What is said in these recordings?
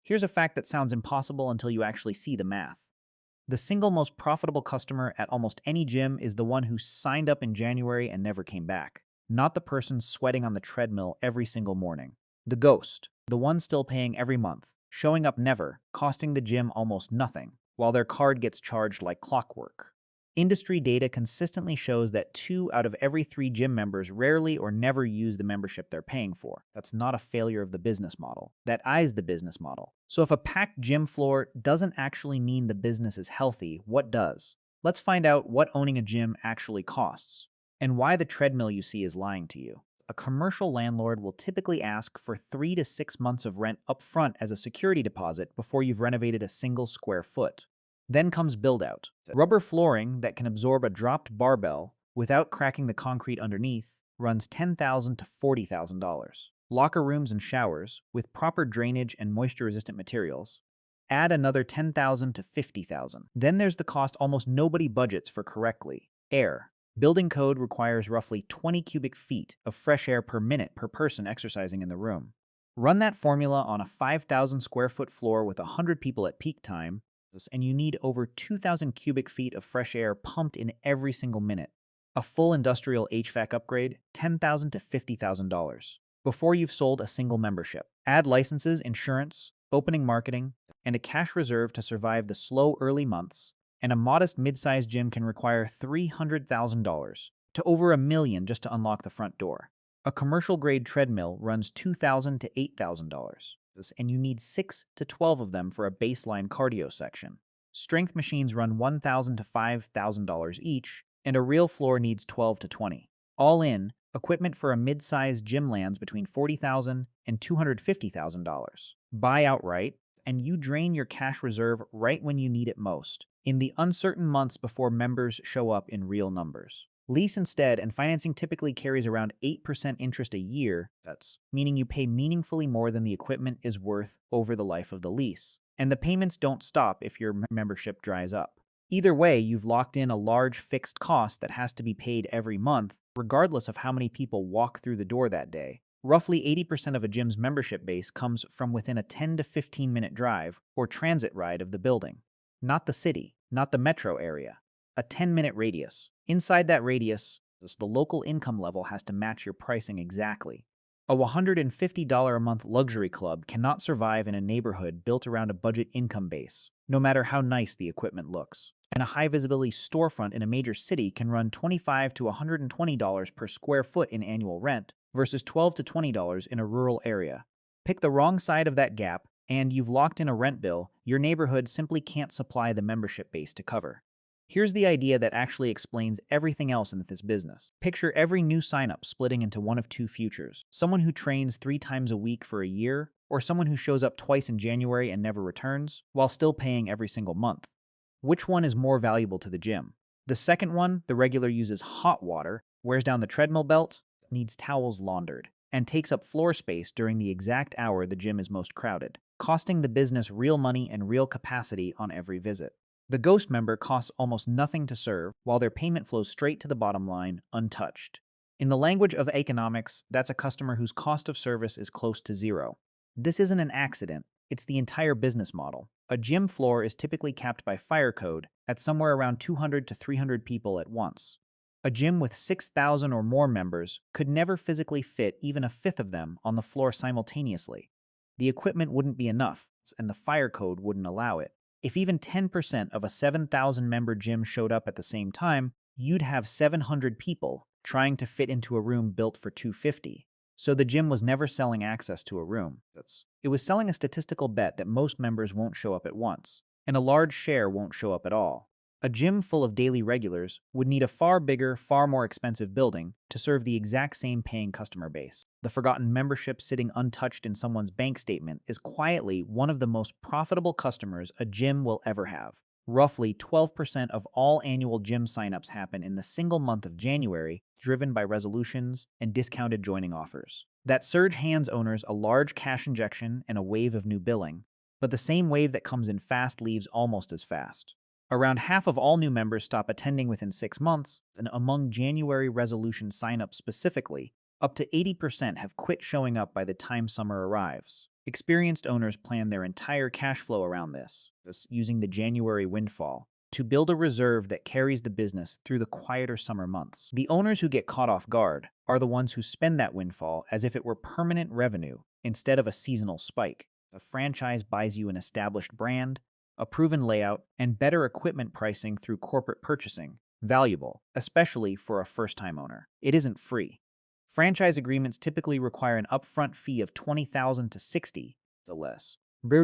Here's a fact that sounds impossible until you actually see the math. The single most profitable customer at almost any gym is the one who signed up in January and never came back, not the person sweating on the treadmill every single morning. The ghost, the one still paying every month, showing up never, costing the gym almost nothing, while their card gets charged like clockwork. Industry data consistently shows that 2 out of every 3 gym members rarely or never use the membership they're paying for. That's not a failure of the business model. That is the business model. So if a packed gym floor doesn't actually mean the business is healthy, what does? Let's find out what owning a gym actually costs, and why the treadmill you see is lying to you. A commercial landlord will typically ask for 3 to 6 months of rent upfront as a security deposit before you've renovated a single square foot. Then comes build-out. Rubber flooring that can absorb a dropped barbell without cracking the concrete underneath runs $10,000 to $40,000. Locker rooms and showers with proper drainage and moisture-resistant materials add another $10,000 to $50,000. Then there's the cost almost nobody budgets for correctly: air. Building code requires roughly 20 cubic feet of fresh air per minute per person exercising in the room. Run that formula on a 5,000 square foot floor with 100 people at peak time, and you need over 2,000 cubic feet of fresh air pumped in every single minute. A full industrial HVAC upgrade, $10,000 to $50,000. Before you've sold a single membership. Add licenses, insurance, opening marketing, and a cash reserve to survive the slow early months, and a modest mid-sized gym can require $300,000 to over $1 million just to unlock the front door. A commercial-grade treadmill runs $2,000 to $8,000. And you need 6 to 12 of them for a baseline cardio section. Strength machines run $1,000 to $5,000 each, and a real floor needs 12 to 20. All in, equipment for a mid-sized gym lands between $40,000 and $250,000. Buy outright, and you drain your cash reserve right when you need it most, in the uncertain months before members show up in real numbers. Lease instead, and financing typically carries around 8% interest a year, meaning you pay meaningfully more than the equipment is worth over the life of the lease. And the payments don't stop if your membership dries up. Either way, you've locked in a large fixed cost that has to be paid every month, regardless of how many people walk through the door that day. Roughly 80% of a gym's membership base comes from within a 10 to 15 minute drive or transit ride of the building. Not the city, not the metro area. A 10-minute radius. Inside that radius, the local income level has to match your pricing exactly. A $150 a month luxury club cannot survive in a neighborhood built around a budget income base, no matter how nice the equipment looks. And a high-visibility storefront in a major city can run $25 to $120 per square foot in annual rent versus $12 to $20 in a rural area. Pick the wrong side of that gap, and you've locked in a rent bill your neighborhood simply can't supply the membership base to cover. Here's the idea that actually explains everything else in this business. Picture every new sign-up splitting into one of two futures: someone who trains 3 times a week for a year, or someone who shows up twice in January and never returns, while still paying every single month. Which one is more valuable to the gym? The second one, the regular uses hot water, wears down the treadmill belt, needs towels laundered, and takes up floor space during the exact hour the gym is most crowded, costing the business real money and real capacity on every visit. The ghost member costs almost nothing to serve, while their payment flows straight to the bottom line, untouched. In the language of economics, that's a customer whose cost of service is close to zero. This isn't an accident, it's the entire business model. A gym floor is typically capped by fire code at somewhere around 200 to 300 people at once. A gym with 6,000 or more members could never physically fit even a fifth of them on the floor simultaneously. The equipment wouldn't be enough, and the fire code wouldn't allow it. If even 10% of a 7,000-member gym showed up at the same time, you'd have 700 people trying to fit into a room built for 250. So the gym was never selling access to a room. It was selling a statistical bet that most members won't show up at once, and a large share won't show up at all. A gym full of daily regulars would need a far bigger, far more expensive building to serve the exact same paying customer base. The forgotten membership sitting untouched in someone's bank statement is quietly one of the most profitable customers a gym will ever have. Roughly 12% of all annual gym signups happen in the single month of January, driven by resolutions and discounted joining offers. That surge hands owners a large cash injection and a wave of new billing, but the same wave that comes in fast leaves almost as fast. Around half of all new members stop attending within 6 months, and among January resolution signups specifically, up to 80% have quit showing up by the time summer arrives. Experienced owners plan their entire cash flow around this using the January windfall, to build a reserve that carries the business through the quieter summer months. The owners who get caught off guard are the ones who spend that windfall as if it were permanent revenue instead of a seasonal spike. A franchise buys you an established brand, a proven layout, and better equipment pricing through corporate purchasing. Valuable, especially for a first-time owner. It isn't free. Franchise agreements typically require an upfront fee of $20,000 to $60,000 or less.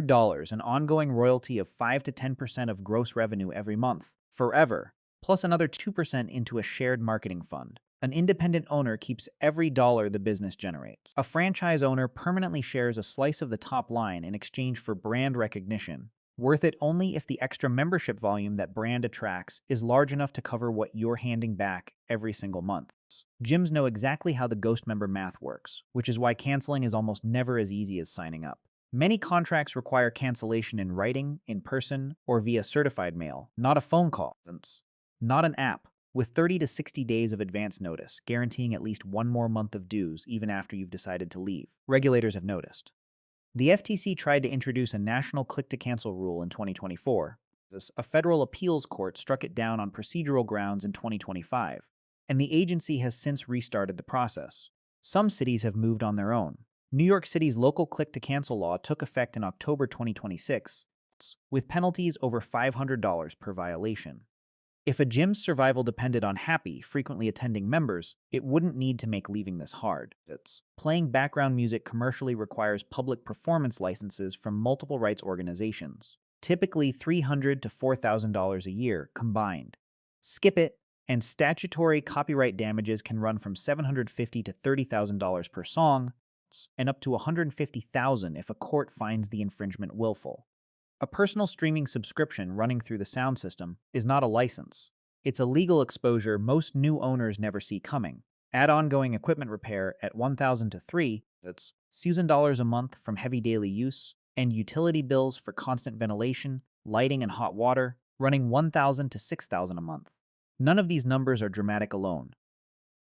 Dollars, an ongoing royalty of 5 to 10% of gross revenue every month, forever, plus another 2% into a shared marketing fund. An independent owner keeps every dollar the business generates. A franchise owner permanently shares a slice of the top line in exchange for brand recognition, worth it only if the extra membership volume that brand attracts is large enough to cover what you're handing back every single month. Gyms know exactly how the ghost member math works, which is why canceling is almost never as easy as signing up. Many contracts require cancellation in writing, in person, or via certified mail, not a phone call, not an app, with 30 to 60 days of advance notice, guaranteeing at least one more month of dues even after you've decided to leave. Regulators have noticed. The FTC tried to introduce a national click-to-cancel rule in 2024. A federal appeals court struck it down on procedural grounds in 2025, and the agency has since restarted the process. Some cities have moved on their own. New York City's local click-to-cancel law took effect in October 2026, with penalties over $500 per violation. If a gym's survival depended on happy, frequently attending members, it wouldn't need to make leaving this hard. Playing background music commercially requires public performance licenses from multiple rights organizations, typically $300 to $4,000 a year combined. Skip it, and statutory copyright damages can run from $750 to $30,000 per song, and up to $150,000 if a court finds the infringement willful. A personal streaming subscription running through the sound system is not a license. It's a legal exposure most new owners never see coming. Add ongoing equipment repair at $1,000 to $3,000, that's $1,000 a month from heavy daily use, and utility bills for constant ventilation, lighting, and hot water, running $1,000 to $6,000 a month. None of these numbers are dramatic alone.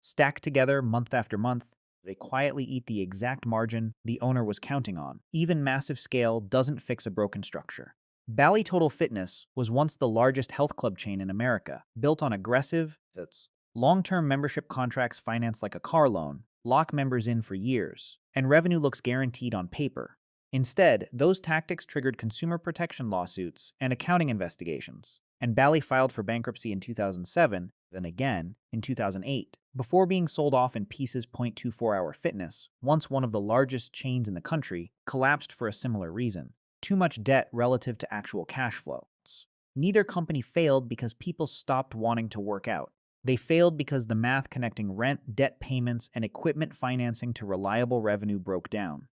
Stacked together month after month, they quietly eat the exact margin the owner was counting on. Even massive scale doesn't fix a broken structure. Bally Total Fitness was once the largest health club chain in America, built on aggressive, long-term membership contracts financed like a car loan, lock members in for years, and revenue looks guaranteed on paper. Instead, those tactics triggered consumer protection lawsuits and accounting investigations, and Bally filed for bankruptcy in 2007, then again in 2008, before being sold off in pieces. 24-Hour Fitness, once one of the largest chains in the country, collapsed for a similar reason: too much debt relative to actual cash flow. Neither company failed because people stopped wanting to work out. They failed because the math connecting rent, debt payments, and equipment financing to reliable revenue broke down.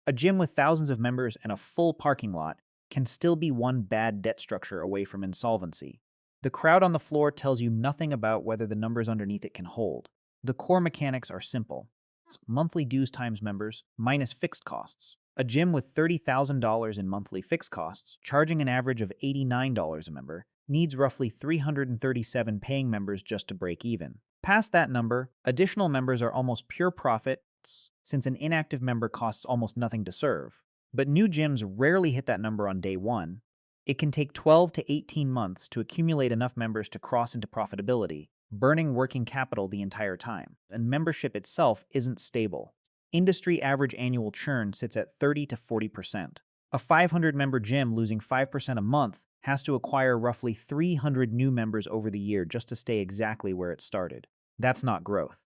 A gym with thousands of members and a full parking lot can still be one bad debt structure away from insolvency. The crowd on the floor tells you nothing about whether the numbers underneath it can hold. The core mechanics are simple. It's monthly dues times members minus fixed costs. A gym with $30,000 in monthly fixed costs, charging an average of $89 a member, needs roughly 337 paying members just to break even. Past that number, additional members are almost pure profit, since an inactive member costs almost nothing to serve. But new gyms rarely hit that number on day one. It can take 12 to 18 months to accumulate enough members to cross into profitability, burning working capital the entire time, and membership itself isn't stable. Industry average annual churn sits at 30 to 40%. A 500-member gym losing 5% a month has to acquire roughly 300 new members over the year just to stay exactly where it started. That's not growth.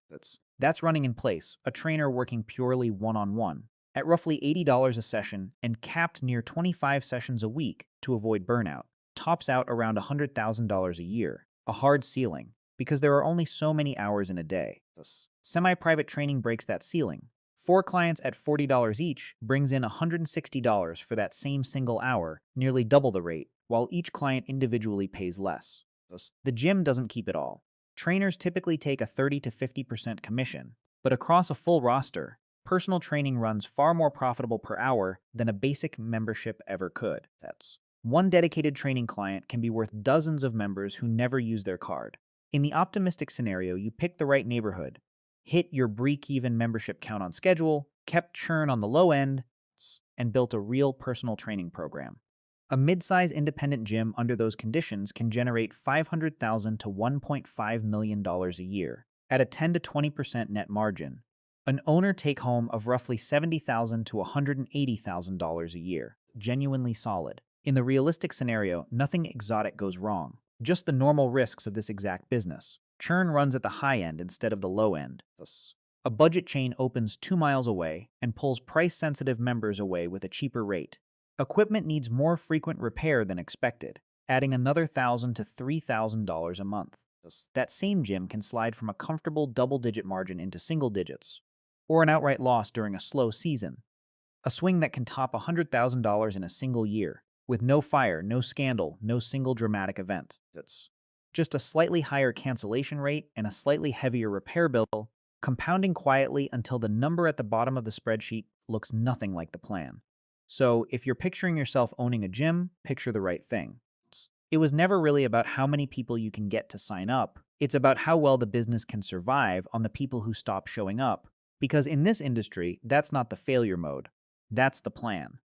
That's running in place, a trainer working purely one-on-one, at roughly $80 a session and capped near 25 sessions a week to avoid burnout. Tops out around $100,000 a year, a hard ceiling, because there are only so many hours in a day. Semi-private training breaks that ceiling. 4 clients at $40 each brings in $160 for that same single hour, nearly double the rate, while each client individually pays less. The gym doesn't keep it all. Trainers typically take a 30 to 50% commission, but across a full roster, personal training runs far more profitable per hour than a basic membership ever could. One dedicated training client can be worth dozens of members who never use their card. In the optimistic scenario, you pick the right neighborhood, hit your break-even membership count on schedule, kept churn on the low end, and built a real personal training program. A mid-size independent gym under those conditions can generate $500,000 to $1.5 million a year at a 10 to 20% net margin. An owner take-home of roughly $70,000 to $180,000 a year, genuinely solid. In the realistic scenario, nothing exotic goes wrong. Just the normal risks of this exact business. Churn runs at the high end instead of the low end. A budget chain opens 2 miles away and pulls price-sensitive members away with a cheaper rate. Equipment needs more frequent repair than expected, adding another $1,000 to $3,000 a month. That same gym can slide from a comfortable double-digit margin into single digits, or an outright loss during a slow season. A swing that can top $100,000 in a single year, with no fire, no scandal, no single dramatic event. It's just a slightly higher cancellation rate and a slightly heavier repair bill, compounding quietly until the number at the bottom of the spreadsheet looks nothing like the plan. So, if you're picturing yourself owning a gym, picture the right thing. It was never really about how many people you can get to sign up. It's about how well the business can survive on the people who stop showing up. Because in this industry, that's not the failure mode. That's the plan.